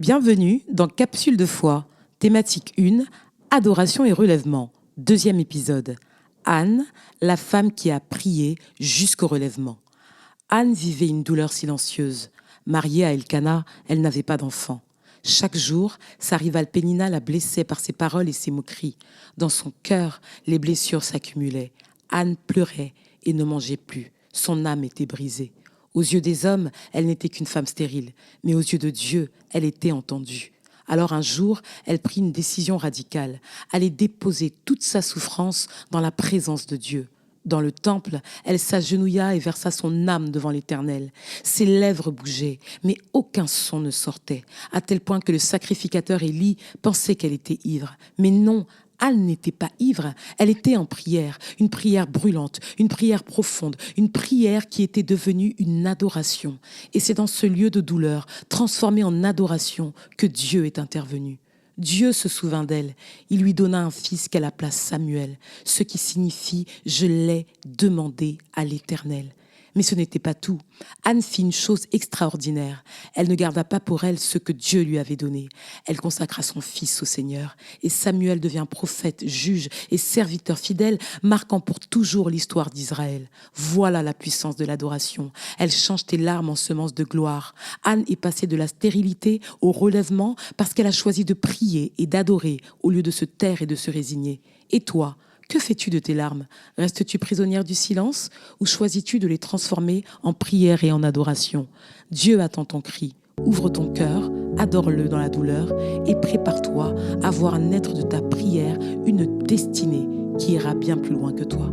Bienvenue dans Capsule de foi, thématique 1, adoration et relèvement. Deuxième épisode. Anne, la femme qui a prié jusqu'au relèvement. Anne vivait une douleur silencieuse. Mariée à Elkana, elle n'avait pas d'enfant. Chaque jour, sa rivale Pénina la blessait par ses paroles et ses moqueries. Dans son cœur, les blessures s'accumulaient. Anne pleurait et ne mangeait plus. Son âme était brisée. Aux yeux des hommes, elle n'était qu'une femme stérile, mais aux yeux de Dieu, elle était entendue. Alors un jour, elle prit une décision radicale, aller déposer toute sa souffrance dans la présence de Dieu. Dans le temple, elle s'agenouilla et versa son âme devant l'Éternel. Ses lèvres bougeaient, mais aucun son ne sortait, à tel point que le sacrificateur Élie pensait qu'elle était ivre. Mais non, Anne n'était pas ivre, elle était en prière, une prière brûlante, une prière profonde, une prière qui était devenue une adoration. Et c'est dans ce lieu de douleur, transformé en adoration, que Dieu est intervenu. Dieu se souvint d'elle. Il lui donna un fils qu'elle appela Samuel, ce qui signifie « je l'ai demandé à l'Éternel ». Mais ce n'était pas tout. Anne fit une chose extraordinaire. Elle ne garda pas pour elle ce que Dieu lui avait donné. Elle consacra son fils au Seigneur. Et Samuel devient prophète, juge et serviteur fidèle, marquant pour toujours l'histoire d'Israël. Voilà la puissance de l'adoration. Elle change tes larmes en semences de gloire. Anne est passée de la stérilité au relèvement parce qu'elle a choisi de prier et d'adorer au lieu de se taire et de se résigner. Et toi ? Que fais-tu de tes larmes? Restes-tu prisonnière du silence ou choisis-tu de les transformer en prière et en adoration? Dieu attend ton cri. Ouvre ton cœur, adore-le dans la douleur et prépare-toi à voir naître de ta prière une destinée qui ira bien plus loin que toi.